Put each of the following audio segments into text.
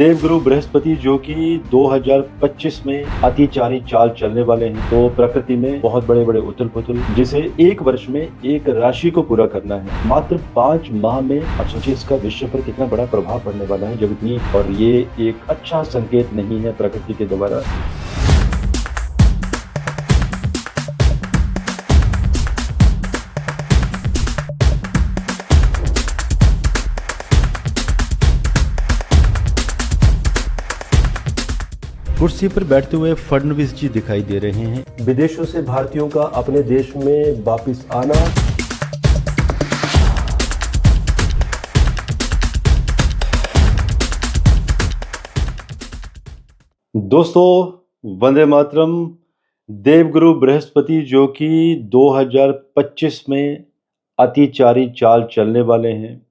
देवगुरु बृहस्पति जो कि 2025 में अतिचारी चाल चलने वाले हैं, तो प्रकृति में बहुत बड़े बड़े उथल पुथल, जिसे एक वर्ष में एक राशि को पूरा करना है मात्र 5 माह में। अब सोचिए इसका विश्व पर कितना बड़ा प्रभाव पड़ने वाला है जब इतनी, और ये एक अच्छा संकेत नहीं है प्रकृति के द्वारा। कुर्सी पर बैठते हुए फडणवीस जी दिखाई दे रहे हैं। विदेशों से भारतीयों का अपने देश में वापिस आना। दोस्तों, वंदे मातरम। देवगुरु बृहस्पति जो कि 2025 में अतिचारी चाल चलने वाले हैं।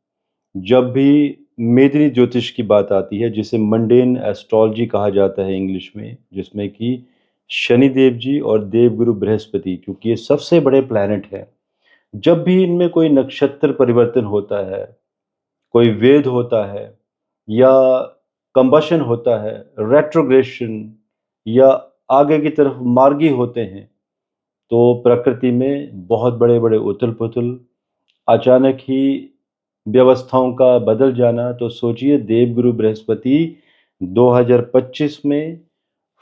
जब भी मेदिनी ज्योतिष की बात आती है, जिसे मंडेन एस्ट्रोलॉजी कहा जाता है इंग्लिश में, जिसमें कि शनिदेव जी और देवगुरु बृहस्पति, क्योंकि ये सबसे बड़े प्लैनेट हैं, जब भी इनमें कोई नक्षत्र परिवर्तन होता है, कोई वेद होता है, या कंबशन होता है, रेट्रोग्रेशन, या आगे की तरफ मार्गी होते हैं, तो प्रकृति में बहुत बड़े बड़े उथल पुथल, अचानक ही व्यवस्थाओं का बदल जाना। तो सोचिए, देवगुरु बृहस्पति 2025 में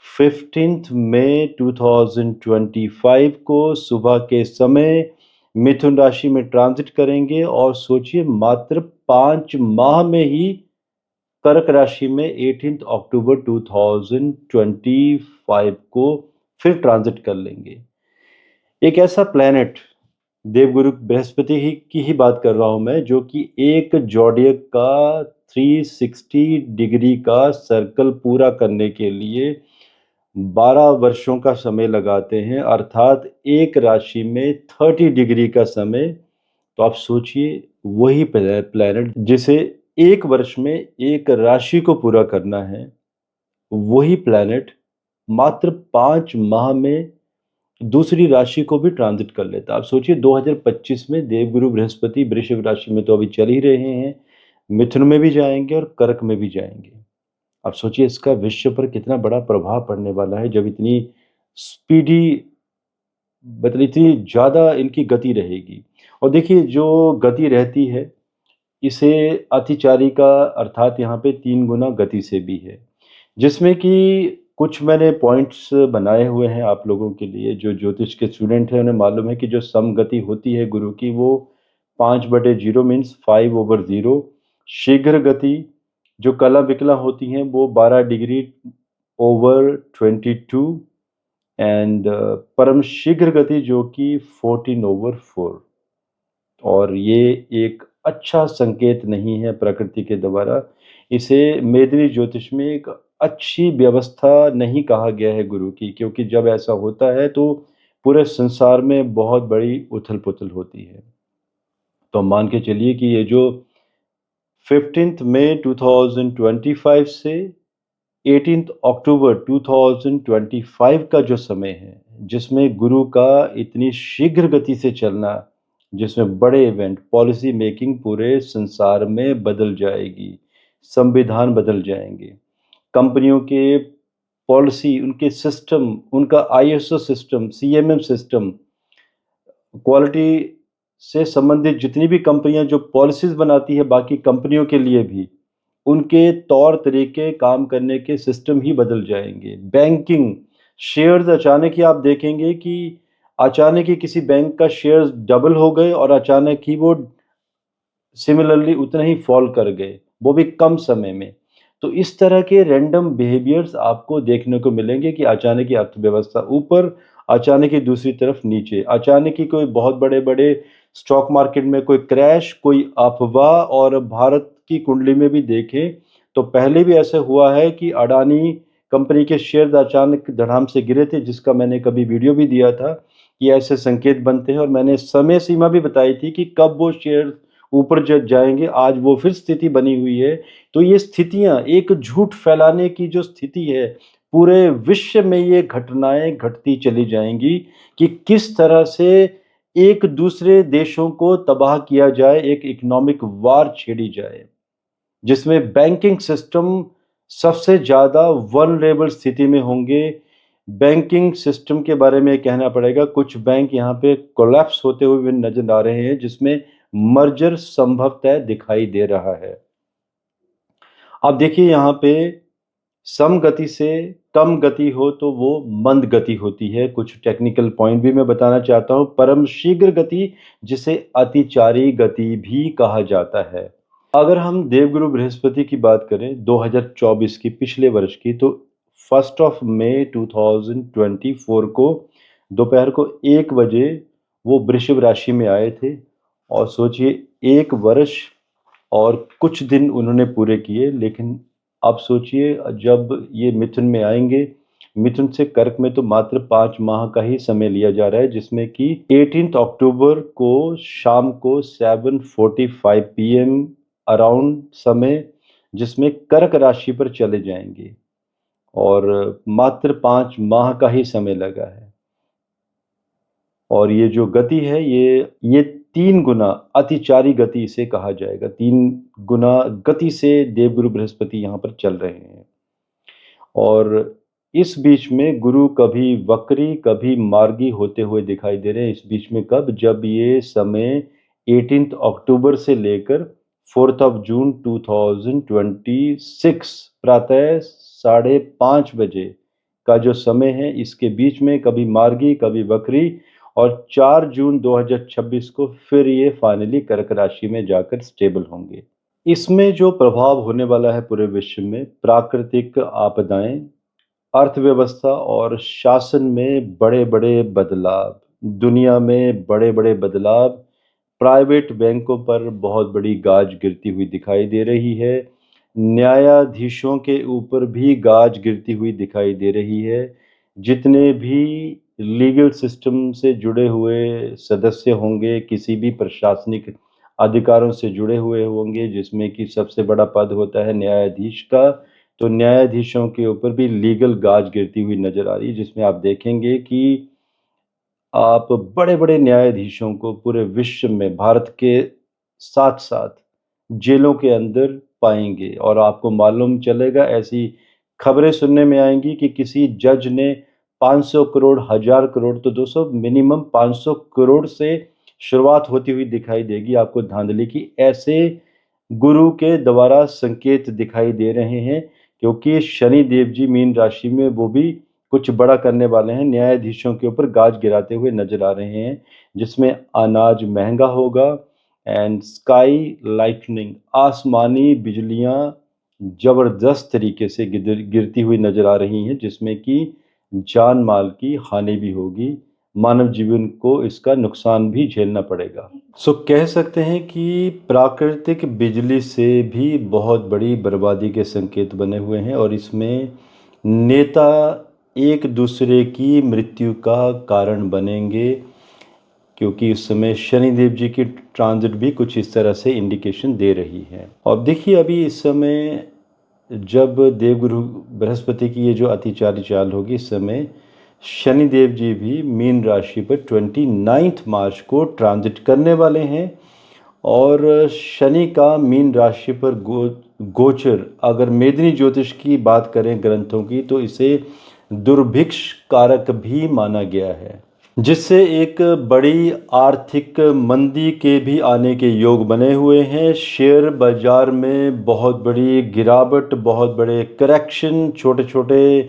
15 मई 2025 को सुबह के समय मिथुन राशि में ट्रांजिट करेंगे, और सोचिए मात्र 5 माह में ही कर्क राशि में 18 अक्टूबर 2025 को फिर ट्रांजिट कर लेंगे। एक ऐसा प्लैनेट, देवगुरु बृहस्पति ही की ही बात कर रहा हूं मैं, जो कि एक जॉडियक का 360 डिग्री का सर्कल पूरा करने के लिए 12 वर्षों का समय लगाते हैं, अर्थात एक राशि में 30 डिग्री का समय। तो आप सोचिए, वही प्लैनेट जिसे एक वर्ष में एक राशि को पूरा करना है, वही प्लैनेट मात्र 5 माह में दूसरी राशि को भी ट्रांजिट कर लेता। आप सोचिए, 2025 में देवगुरु बृहस्पति वृषभ राशि में तो अभी चल ही रहे हैं, मिथुन में भी जाएंगे और कर्क में भी जाएंगे। अब सोचिए इसका विश्व पर कितना बड़ा प्रभाव पड़ने वाला है जब इतनी स्पीडी, मतलब इतनी ज़्यादा इनकी गति रहेगी। और देखिए, जो गति रहती है, इसे अतिचारी का अर्थात यहाँ पे 3 गुना गति से भी है, जिसमें कि कुछ मैंने पॉइंट्स बनाए हुए हैं आप लोगों के लिए। जो ज्योतिष के स्टूडेंट हैं उन्हें मालूम है कि जो समगति होती है गुरु की, वो 5/0 मीन्स 5/0। शीघ्र गति जो कला विकला होती हैं, वो 12 डिग्री ओवर 22, एंड परम शीघ्र गति जो कि 14/4। और ये एक अच्छा संकेत नहीं है प्रकृति के द्वारा। इसे मेदिनी ज्योतिष में एक अच्छी व्यवस्था नहीं कहा गया है गुरु की, क्योंकि जब ऐसा होता है तो पूरे संसार में बहुत बड़ी उथल-पुथल होती है। तो मान के चलिए कि ये जो 15 मई 2025 से 18 अक्टूबर 2025 का जो समय है, जिसमें गुरु का इतनी शीघ्र गति से चलना, जिसमें बड़े इवेंट, पॉलिसी मेकिंग पूरे संसार में बदल जाएगी, संविधान बदल जाएंगे, कंपनियों के पॉलिसी, उनके सिस्टम, उनका ISO system, CMM system, quality से संबंधित जितनी भी कंपनियां जो पॉलिसीज बनाती है बाकी कंपनियों के लिए भी, उनके तौर तरीके, काम करने के सिस्टम ही बदल जाएंगे। बैंकिंग शेयर्स, अचानक ही आप देखेंगे कि अचानक ही किसी बैंक का शेयर्स डबल हो गए और अचानक ही वो सिमिलरली उतना ही फॉल कर गए, वो भी कम समय में। तो इस तरह के रैंडम बिहेवियर्स आपको देखने को मिलेंगे कि अचानक ही अर्थव्यवस्था ऊपर, अचानक ही दूसरी तरफ नीचे, अचानक ही कोई बहुत बड़े-बड़े स्टॉक मार्केट में कोई क्रैश, कोई अफवाह। और भारत की कुंडली में भी देखें तो पहले भी ऐसा हुआ है कि अडानी कंपनी के शेयर अचानक धड़ाम से गिरे थे, जिसका मैंने कभी वीडियो भी दिया था कि ऐसे संकेत बनते हैं, और मैंने समय सीमा भी बताई थी कि कब वो शेयर ऊपर जाएंगे। आज वो फिर स्थिति बनी हुई है। तो ये स्थितियां, एक झूठ फैलाने की जो स्थिति है, पूरे विश्व में ये घटनाएं घटती चली जाएंगी कि किस तरह से एक दूसरे देशों को तबाह किया जाए, एक इकोनॉमिक वार छेड़ी जाए, जिसमें बैंकिंग सिस्टम सबसे ज़्यादा वल्नरेबल स्थिति में होंगे। बैंकिंग सिस्टम के बारे में कहना पड़ेगा, कुछ बैंक यहाँ पे कोलैप्स होते हुए भी नज़र आ रहे हैं, जिसमें मर्जर संभवतः दिखाई दे रहा है। अब देखिए यहाँ पे सम गति से कम गति हो तो वो मंद गति होती है। कुछ टेक्निकल पॉइंट भी मैं बताना चाहता हूँ। परम शीघ्र गति, जिसे अतिचारी गति भी कहा जाता है। अगर हम देवगुरु बृहस्पति की बात करें 2024 की, पिछले वर्ष की, तो 1 मई 2024 को दोपहर को 1 बजे वो वृषभ राशि में आए थे और सोचिए 1 वर्ष और कुछ दिन उन्होंने पूरे किए। लेकिन अब सोचिए जब ये मिथुन में आएंगे, मिथुन से कर्क में तो मात्र 5 माह का ही समय लिया जा रहा है, जिसमें कि 18 अक्टूबर को शाम को 7:45 PM अराउंड समय, जिसमें कर्क राशि पर चले जाएंगे और मात्र 5 माह का ही समय लगा है। और ये जो गति है ये 3 गुना अतिचारी गति इसे कहा जाएगा। 3 गुना गति से देवगुरु बृहस्पति यहाँ पर चल रहे हैं। और इस बीच में गुरु कभी वक्री कभी मार्गी होते हुए दिखाई दे रहे हैं। इस बीच में कब? जब ये समय 18 अक्टूबर से लेकर 4 जून 2026 प्रातः 5:30 बजे का जो समय है, इसके बीच में कभी मार्गी कभी वक्री, और 4 जून 2026 को फिर ये फाइनली कर्क राशि में जाकर स्टेबल होंगे। इसमें जो प्रभाव होने वाला है पूरे विश्व में, प्राकृतिक आपदाएं, अर्थव्यवस्था और शासन में बड़े-बड़े बदलाव, दुनिया में बड़े-बड़े बदलाव, प्राइवेट बैंकों पर बहुत बड़ी गाज गिरती हुई दिखाई दे रही है। न्यायाधीशों के ऊपर भी गाज गिरती हुई दिखाई दे रही है। जितने भी लीगल सिस्टम से जुड़े हुए सदस्य होंगे, किसी भी प्रशासनिक अधिकारों से जुड़े हुए होंगे, जिसमें कि सबसे बड़ा पद होता है न्यायाधीश का, तो न्यायाधीशों के ऊपर भी लीगल गाज गिरती हुई नजर आ रही है, जिसमें आप देखेंगे कि आप बड़े-बड़े न्यायाधीशों को पूरे विश्व में भारत के साथ-साथ जेलों के अंदर पाएँगे। और आपको मालूम चलेगा, ऐसी खबरें सुनने में आएँगी कि किसी जज ने 500 करोड़, 1000 करोड़, तो दोस्तों मिनिमम 500 करोड़ से शुरुआत होती हुई दिखाई देगी आपको धांधली की। ऐसे गुरु के द्वारा संकेत दिखाई दे रहे हैं, क्योंकि शनि देव जी मीन राशि में वो भी कुछ बड़ा करने वाले हैं। न्यायाधीशों के ऊपर गाज गिराते हुए नजर आ रहे हैं, जिसमें अनाज महंगा होगा एंड स्काई लाइटनिंग, आसमानी बिजलियां जबरदस्त तरीके से गिरती हुई नजर आ रही हैं, जिसमें कि जान माल की हानि भी होगी। मानव जीवन को इसका नुकसान भी झेलना पड़ेगा। कह सकते हैं कि प्राकृतिक बिजली से भी बहुत बड़ी बर्बादी के संकेत बने हुए हैं, और इसमें नेता एक दूसरे की मृत्यु का कारण बनेंगे, क्योंकि इस समय शनि देव जी की ट्रांजिट भी कुछ इस तरह से इंडिकेशन दे रही है। और देखिए अभी इस समय जब देवगुरु बृहस्पति की ये जो अतिचारी चाल होगी, इस समय शनि देव जी भी मीन राशि पर 29 मार्च को ट्रांजिट करने वाले हैं। और शनि का मीन राशि पर गोचर, अगर मेदिनी ज्योतिष की बात करें ग्रंथों की, तो इसे दुर्भिक्ष कारक भी माना गया है, जिससे एक बड़ी आर्थिक मंदी के भी आने के योग बने हुए हैं। शेयर बाजार में बहुत बड़ी गिरावट, बहुत बड़े करेक्शन, छोटे छोटे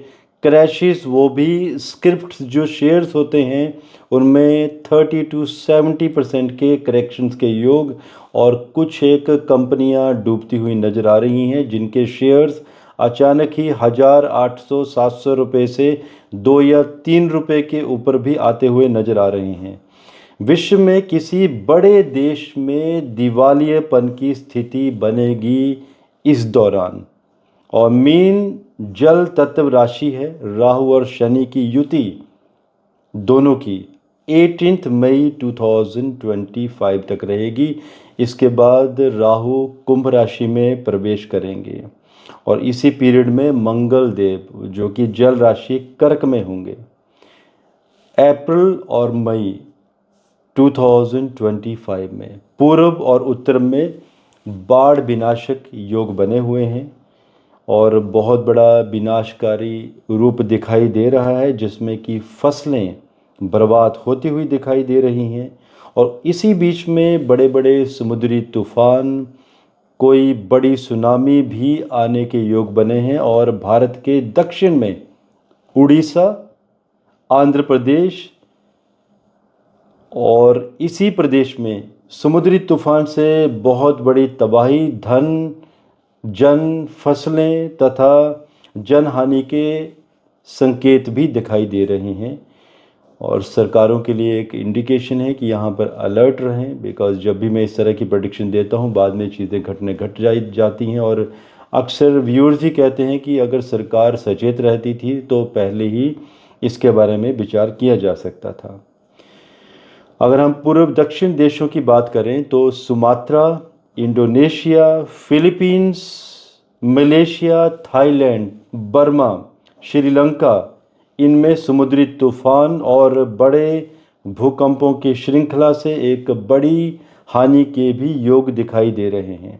क्रैशेस, वो भी स्क्रिप्ट जो शेयर्स होते हैं उनमें 30 to 70% के करेक्शंस के योग, और कुछ एक कंपनियां डूबती हुई नज़र आ रही हैं, जिनके शेयर्स अचानक ही 1800-700 रुपये से 2 या 3 रुपये के ऊपर भी आते हुए नजर आ रहे हैं। विश्व में किसी बड़े देश में दिवालियेपन की स्थिति बनेगी इस दौरान। और मीन जल तत्व राशि है, राहु और शनि की युति दोनों की 18 मई 2025 तक रहेगी। इसके बाद राहु कुंभ राशि में प्रवेश करेंगे, और इसी पीरियड में मंगल देव जो कि जल राशि कर्क में होंगे। अप्रैल और मई 2025 में पूर्व और उत्तर में बाढ़ विनाशक योग बने हुए हैं, और बहुत बड़ा विनाशकारी रूप दिखाई दे रहा है, जिसमें कि फसलें बर्बाद होती हुई दिखाई दे रही हैं। और इसी बीच में बड़े बड़े समुद्री तूफान, कोई बड़ी सुनामी भी आने के योग बने हैं। और भारत के दक्षिण में उड़ीसा, आंध्र प्रदेश और इसी प्रदेश में समुद्री तूफान से बहुत बड़ी तबाही, धन, जन, फसलें तथा जनहानि के संकेत भी दिखाई दे रहे हैं। और सरकारों के लिए एक इंडिकेशन है कि यहाँ पर अलर्ट रहें, बिकॉज़ जब भी मैं इस तरह की प्रेडिक्शन देता हूँ बाद में चीज़ें घट जाती हैं। और अक्सर व्यूअर्स ही कहते हैं कि अगर सरकार सचेत रहती थी तो पहले ही इसके बारे में विचार किया जा सकता था। अगर हम पूर्व दक्षिण देशों की बात करें तो Sumatra, Indonesia, Philippines, Malaysia, Thailand, Burma, Sri Lanka, इनमें समुद्री तूफान और बड़े भूकंपों की श्रृंखला से एक बड़ी हानि के भी योग दिखाई दे रहे हैं।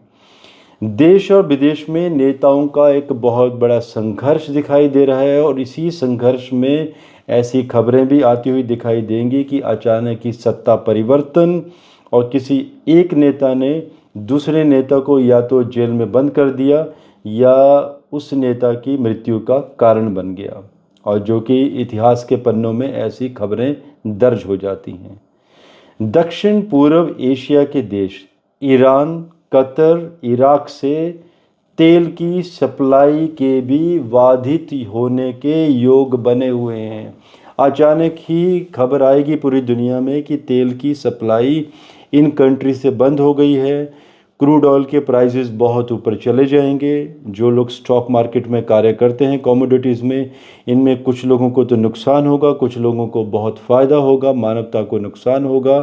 देश और विदेश में नेताओं का एक बहुत बड़ा संघर्ष दिखाई दे रहा है। और इसी संघर्ष में ऐसी खबरें भी आती हुई दिखाई देंगी कि अचानक ही सत्ता परिवर्तन और किसी एक नेता ने दूसरे नेता को या तो जेल में बंद कर दिया या उस नेता की मृत्यु का कारण बन गया, और जो कि इतिहास के पन्नों में ऐसी खबरें दर्ज हो जाती हैं। दक्षिण पूर्व एशिया के देश ईरान, कतर, इराक से तेल की सप्लाई के भी बाधित होने के योग बने हुए हैं। अचानक ही खबर आएगी पूरी दुनिया में कि तेल की सप्लाई इन कंट्री से बंद हो गई है। क्रूड ऑयल के प्राइसेस बहुत ऊपर चले जाएंगे। जो लोग स्टॉक मार्केट में कार्य करते हैं कमोडिटीज़ में, इनमें कुछ लोगों को तो नुकसान होगा, कुछ लोगों को बहुत फ़ायदा होगा, मानवता को नुकसान होगा।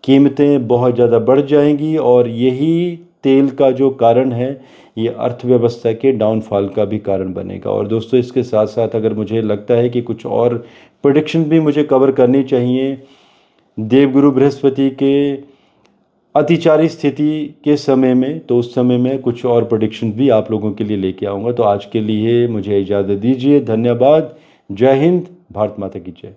कीमतें बहुत ज़्यादा बढ़ जाएंगी और यही तेल का जो कारण है ये अर्थव्यवस्था के डाउनफॉल का भी कारण बनेगा। और दोस्तों, इसके साथ साथ अगर मुझे लगता है कि कुछ और प्रेडिक्शन भी मुझे कवर करनी चाहिए देवगुरु बृहस्पति के अतिचारी स्थिति के समय में, तो उस समय में कुछ और प्रेडिक्शन भी आप लोगों के लिए लेके आऊँगा। तो आज के लिए मुझे इजाज़त दीजिए। धन्यवाद। जय हिंद। भारत माता की जय।